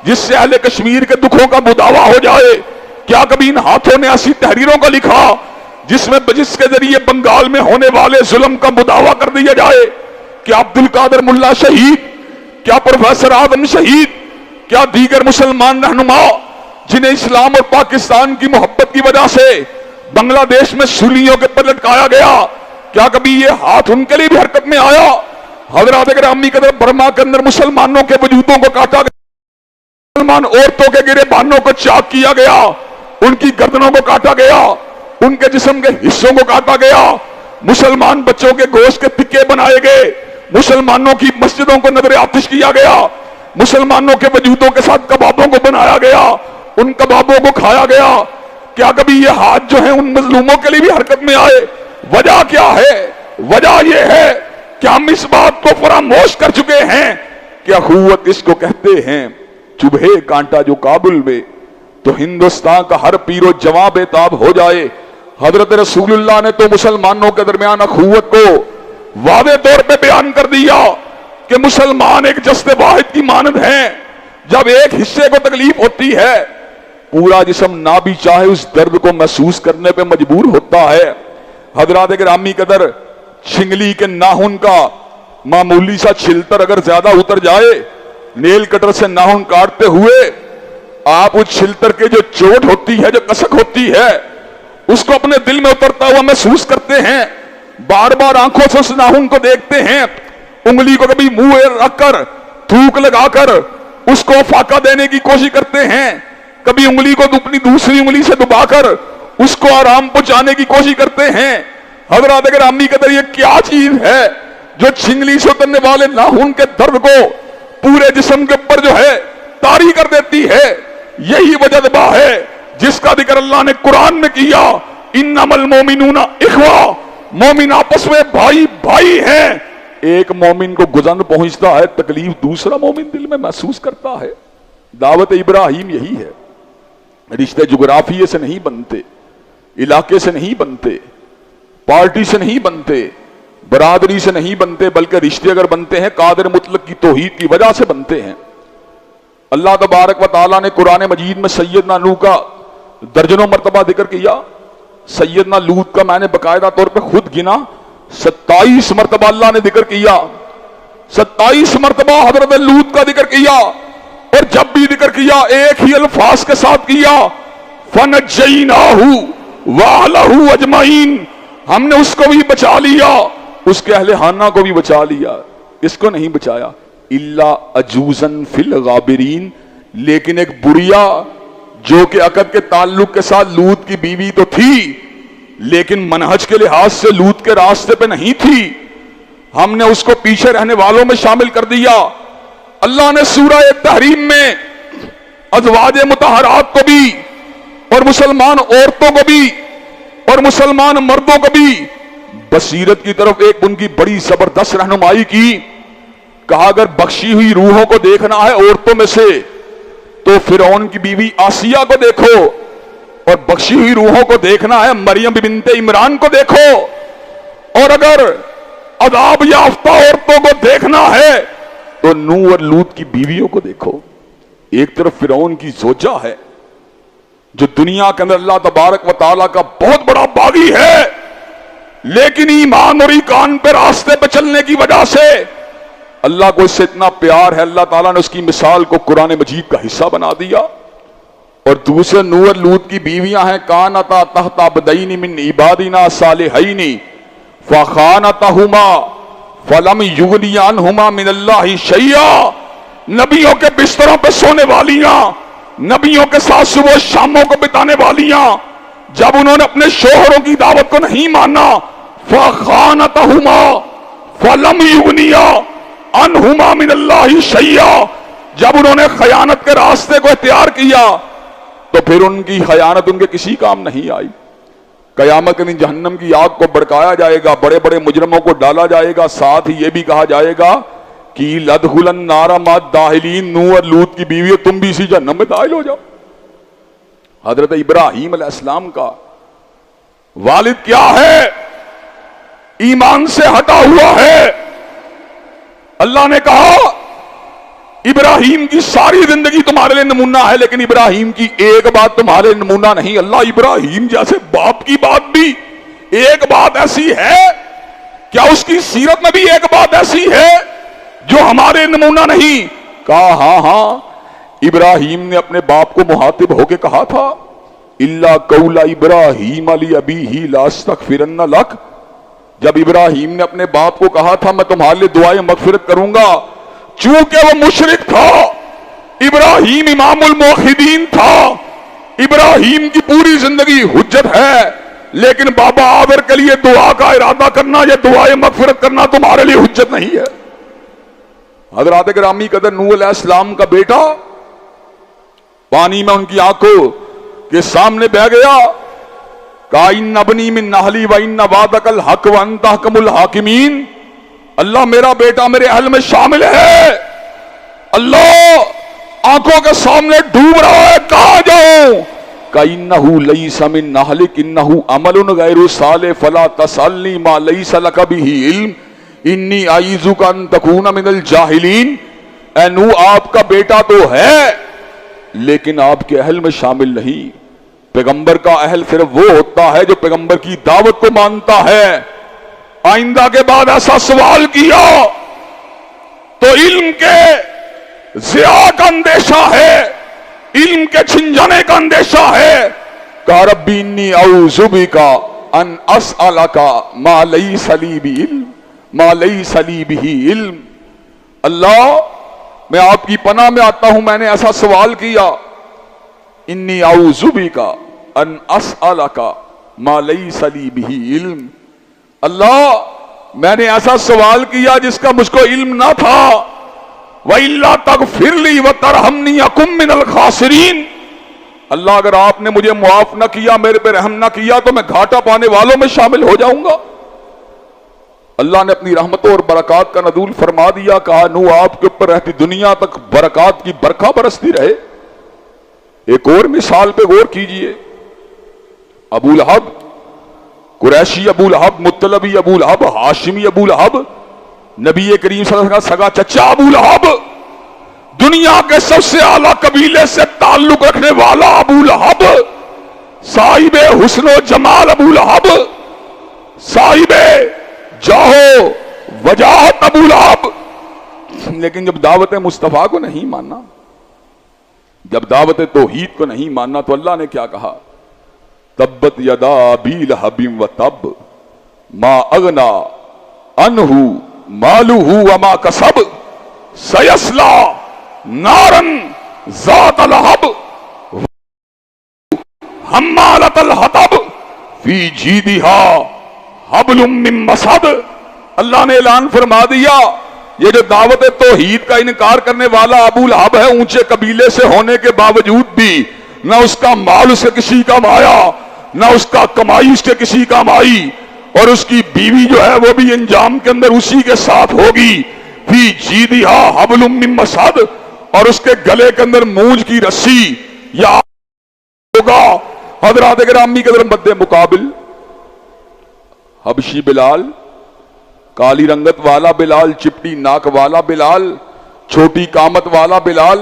جس سے اہل کشمیر کے دکھوں کا مداوا ہو جائے؟ کیا کبھی ان ہاتھوں نے ایسی تحریروں کو لکھا جس کے ذریعے بنگال میں ہونے والے ظلم کا مداوا کر دیا جائے؟ کیا عبد القادر ملا شہید، کیا پروفیسر آدم شہید، کیا دیگر مسلمان رہنما جنہیں اسلام اور پاکستان کی محبت کی وجہ سے بنگلہ دیش میں سولیوں کے پر لٹکایا گیا، کیا کبھی یہ ہاتھ ان کے لیے بھی حرکت میں آیا؟ حضرات گرامی قدر، برما کے اندر مسلمانوں کے وجودوں کو کاٹا گیا، مسلمان عورتوں کے گرے بانوں کو چاک کیا گیا، ان کی گردنوں کو کاٹا گیا، ان کے جسم کے حصوں کو کاٹا گیا، مسلمان بچوں کے گوشت کے ٹکے بنائے گئے، مسلمانوں کی مسجدوں کو نظر آتش کیا گیا، مسلمانوں کے وجودوں کے ساتھ کبابوں کو بنایا گیا، ان کبابوں کو کھایا گیا۔ کیا کبھی یہ ہاتھ جو ہیں ان مظلوموں کے لیے بھی حرکت میں آئے؟ وجہ کیا ہے؟ وجہ یہ ہے کہ ہم اس بات کو فراموش کر چکے ہیں کہ اخوت اس کو کہتے ہیں، چبھے کانٹا جو کابل میں تو ہندوستان کا ہر پیر و جواں بے تاب ہو جائے۔ حضرت رسول اللہ نے تو مسلمانوں کے درمیان اخوت کو واضح طور پہ بیان کر دیا کہ مسلمان ایک جسد واحد کی مانند ہیں۔ جب ایک حصے کو تکلیف ہوتی ہے پورا جسم نہ بھی چاہے اس درد کو محسوس کرنے پہ مجبور ہوتا ہے۔ حضرات گرامی قدر، چھنگلی کے ناخن کا معمولی سا چھلتر اگر زیادہ اتر جائے، نیل کٹر سے ناخن کاٹتے ہوئے آپ اس چھلتر کے جو چوٹ ہوتی ہے، جو کسک ہوتی ہے، اس کو اپنے دل میں اترتا ہوا محسوس کرتے ہیں، بار بار آنکھوں سے اس ناخن کو دیکھتے ہیں، انگلی کو کبھی منہ رکھ کر تھوک لگا کر اس کو فاقہ دینے کی کوشش کرتے ہیں، کبھی انگلی کو اپنی دوسری انگلی سے دبا کر اس کو آرام پہنچانے کی کوشش کرتے ہیں۔ حضرات گرامی قدر، یہ کیا چیز ہے جو چھنگلی سے اترنے والے ناخن کے درد کو پورے جسم کے اوپر جو ہے طاری کر دیتی ہے؟ یہی وہ جذبہ ہے جس کا ذکر اللہ نے قرآن میں کیا، انما المومنون اخوہ، مومن آپس میں بھائی بھائی ہیں۔ ایک مومن کو گزن پہنچتا ہے، تکلیف دوسرا مومن دل میں محسوس کرتا ہے۔ دعوت ابراہیم یہی ہے۔ رشتے جغرافیے سے نہیں بنتے، علاقے سے نہیں بنتے، پارٹی سے نہیں بنتے، برادری سے نہیں بنتے، بلکہ رشتے اگر بنتے ہیں قادر مطلق کی توحید کی وجہ سے بنتے ہیں۔ اللہ تبارک و تعالیٰ نے قرآن مجید میں سیدنا نوح کا درجنوں مرتبہ ذکر کیا۔ سیدنا لوط کا میں نے باقاعدہ طور پہ خود گنا، 27 مرتبہ اللہ نے ذکر کیا، 27 مرتبہ حضرت لوط کا ذکر کیا، اور جب بھی ذکر کیا ایک ہی الفاظ کے ساتھ کیا، فَنَجَّيْنَاهُ وَأَهْلَهُ أَجْمَعِينَ، ہم نے اس کو بھی بچا لیا، اس کے اہل خانہ کو بھی بچا لیا۔ اس کو نہیں بچایا الا عجوزن فی الغابرین، لیکن ایک بڑھیا جو کہ عقد کے تعلق کے ساتھ لوط کی بیوی تو تھی لیکن منہج کے لحاظ سے لوط کے راستے پہ نہیں تھی، ہم نے اس کو پیچھے رہنے والوں میں شامل کر دیا۔ اللہ نے سورہ تحریم میں ازواج مطہرات کو بھی اور مسلمان عورتوں کو بھی اور مسلمان مردوں کو بھی بصیرت کی طرف ایک ان کی بڑی زبردست رہنمائی کی۔ کہا اگر بخشی ہوئی روحوں کو دیکھنا ہے عورتوں میں سے تو فرعون کی بیوی آسیہ کو دیکھو، اور بخشی ہوئی روحوں کو دیکھنا ہے مریم بنت عمران کو دیکھو، اور اگر عذاب یافتہ عورتوں کو دیکھنا ہے تو نوح اور لوط کی بیویوں کو دیکھو۔ ایک طرف فرعون کی زوجہ ہے جو دنیا کے اندر اللہ تبارک و تعالیٰ کا بہت بڑا باغی ہے، لیکن ایمان اور ایقان پہ راستے پہ چلنے کی وجہ سے اللہ کو اس سے اتنا پیار ہے، اللہ تعالیٰ نے اس کی مثال کو قرآن مجید کا حصہ بنا دیا۔ اور دوسرے نوح اور لوط کی بیویاں ہیں، کانتا تحت عبدین من عبادنا صالحین فخانتہما فلم یغنی عنہما من اللہ شیئا، نبیوں کے بستروں پہ سونے والیاں، نبیوں کے ساتھ صبح شاموں کو بتانے والیاں، جب انہوں نے اپنے شوہروں کی دعوت کو نہیں مانا، فخانتہما فلم یغنی عنہما من اللہ شیئا، جب انہوں نے خیانت کے راستے کو اختیار کیا تو پھر ان کی خیانت ان کے کسی کام نہیں آئی۔ قیامت کے دن جہنم کی آگ کو بڑکایا جائے گا، بڑے بڑے مجرموں کو ڈالا جائے گا، ساتھ ہی یہ بھی کہا جائے گا کہ لَدْخُلَ النَّارَ مَعَ الدَّاخِلِينَ، نوح اور لوط کی بیوی تم بھی اسی جہنم میں داخل ہو جاؤ۔ حضرت ابراہیم علیہ السلام کا والد کیا ہے؟ ایمان سے ہٹا ہوا ہے۔ اللہ نے کہا ابراہیم کی ساری زندگی تمہارے لیے نمونہ ہے، لیکن ابراہیم کی ایک بات تمہارے لیے نمونہ نہیں۔ اللہ ابراہیم جیسے باپ کی بات بھی ایک بات ایسی ہے، کیا اس کی سیرت میں بھی ایک بات ایسی ہے جو ہمارے نمونہ نہیں؟ کہا ہاں ہاں، ابراہیم نے اپنے باپ کو مخاطب ہو کے کہا تھا الا قول ابراہیم لابیہ لاستغفرن لک۔ جب ابراہیم نے اپنے باپ کو کہا تھا میں تمہارے لیے دعائیں مغفرت کروں گا، چونکہ وہ مشرک تھا، ابراہیم امام الموحدین تھا، ابراہیم کی پوری زندگی حجت ہے، لیکن بابا آدر کے لیے دعا کا ارادہ کرنا یا دعائیں مغفرت کرنا تمہارے لیے حجت نہیں ہے۔ حضرات گرامی قدر نوح علیہ السلام کا بیٹا پانی میں ان کی آنکھوں کے سامنے بہ گیا، کہا ان ابنی من نہلی وان وعدک الحق وانت احکم الحاکمین، اللہ میرا بیٹا میرے اہل میں شامل ہے، اللہ آنکھوں کے سامنے ڈوب رہا ہے، کہاں جاؤں؟ کَإِنَّهُ لَيْسَ مِن نَحْلِكَ إِنَّهُ عَمَلٌ غَيْرُ صَالِحٍ فَلَا تَسْأَلْنِي مَا لَيْسَ لَكَ بِهِ عِلْمٌ إِنِّي أَعِيذُكَ أَن تَكُونَ مِنَ الْجَاهِلِينَ۔ اے نوح آپ کا بیٹا تو ہے لیکن آپ کے اہل میں شامل نہیں۔ پیغمبر کا اہل صرف وہ ہوتا ہے جو پیغمبر کی دعوت کو مانتا ہے۔ آئندہ کے بعد ایسا سوال کیا تو علم کے ضیاع کا اندیشہ ہے، علم کے چھن جانے کا اندیشہ ہے۔ کہ ربی انی اعوذ بک ان اسألک ما لیس لی بعلم ما لیس لی بہ علم۔ اللہ میں آپ کی پناہ میں آتا ہوں، میں نے ایسا سوال کیا، انی اعوذ بک ان اسألک ما لیس لی بہ علم، اللہ میں نے ایسا سوال کیا جس کا مجھ کو علم نہ تھا، وَإِلَّا تَغْفِرْ لِي وَتَرْحَمْنِي أَكُن مِّنَ الْخَاسِرِينَ۔ اللہ اگر آپ نے مجھے معاف نہ کیا، میرے پہ رحم نہ کیا تو میں گھاٹا پانے والوں میں شامل ہو جاؤں گا۔ اللہ نے اپنی رحمتوں اور برکات کا نزول فرما دیا، کہا نوح آپ کے اوپر رہتی دنیا تک برکات کی برکھا برستی رہے۔ ایک اور مثال پہ غور کیجئے، ابو لہب، قریشی ابو لہب، مطلبی ابو لہب، ہاشمی ابو لہب، نبی کریم صلی اللہ علیہ وسلم کا سگا چچا ابو لہب، دنیا کے سب سے اعلیٰ قبیلے سے تعلق رکھنے والا ابو لہب، صاحب حسن و جمال ابو لہب، صاحب جاہو وجاہت ابو لہب، لیکن جب دعوت مصطفیٰ کو نہیں ماننا، جب دعوت توحید کو نہیں ماننا تو اللہ نے کیا کہا؟ تبت یدا ابی لہب وتب ما اغنا عنہ مالہ وما کسب سیصلی نارا ذات لہب حمالۃ الحطب فی جیدہا حبل من مسد۔ اللہ نے اعلان فرما دیا یہ جو دعوت توحید کا انکار کرنے والا ابو لہب ہے، اونچے قبیلے سے ہونے کے باوجود بھی نہ اس کا مال اس کے کسی کام آیا، نہ اس کا کمائی اس کے کسی کام آئی، اور اس کی بیوی جو ہے وہ بھی انجام کے اندر اسی کے ساتھ ہوگی۔ فی جیدہا حبل من مسد، اور اس کے گلے کے اندر مونج کی رسی یا ہوگا۔ حضرات گرامی کے اندر مد مقابل حبشی بلال، کالی رنگت والا بلال، چپٹی ناک والا بلال، چھوٹی قامت والا بلال،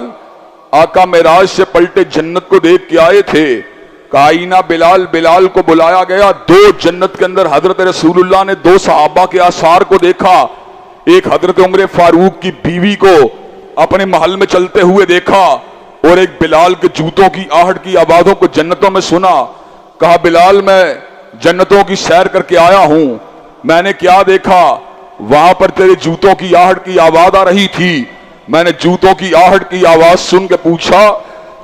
آقا معراج سے پلٹے جنت کو دیکھ کے آئے تھے۔ کائنہ بلال، بلال کو بلایا گیا، دو جنت کے اندر حضرت رسول اللہ نے دو صحابہ کے آثار کو دیکھا، ایک حضرت عمر فاروق کی بیوی کو اپنے محل میں چلتے ہوئے دیکھا، اور ایک بلال کے جوتوں کی آہٹ کی آوازوں کو جنتوں میں سنا۔ کہا بلال میں جنتوں کی سیر کر کے آیا ہوں، میں نے کیا دیکھا؟ وہاں پر تیرے جوتوں کی آہٹ کی آواز آ رہی تھی، میں نے جوتوں کی آہٹ کی آواز سن کے پوچھا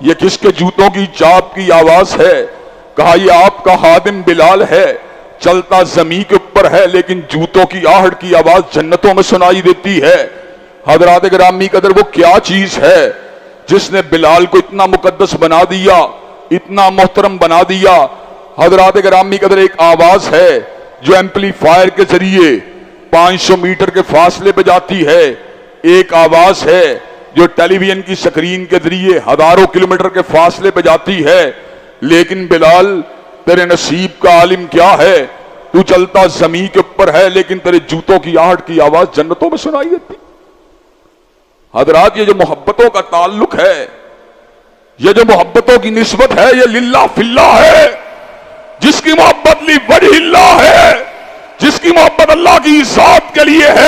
یہ کس کے جوتوں کی چاپ کی آواز ہے؟ کہا یہ آپ کا خادم بلال ہے، چلتا زمین کے اوپر ہے لیکن جوتوں کی آہٹ کی آواز جنتوں میں سنائی دیتی ہے۔ حضرات گرامی قدر وہ کیا چیز ہے جس نے بلال کو اتنا مقدس بنا دیا، اتنا محترم بنا دیا؟ حضرات گرامی قدر ایک آواز ہے جو ایمپلیفائر کے ذریعے 500 میٹر کے فاصلے پہ جاتی ہے، ایک آواز ہے جو ٹیلی ویژن کی سکرین کے ذریعے ہزاروں کلومیٹر کے فاصلے پہ جاتی ہے۔ لیکن بلال تیرے نصیب کا عالم کیا ہے، تو چلتا زمین کے اوپر ہے لیکن تیرے جوتوں کی آہٹ کی آواز جنتوں میں سنائی دیتی۔ حضرات یہ جو محبتوں کا تعلق ہے، یہ جو محبتوں کی نسبت ہے، یہ للہ فی اللہ ہے. جس کی محبت لی وجہ اللہ ہے، جس کی محبت اللہ کی ذات کے لیے ہے،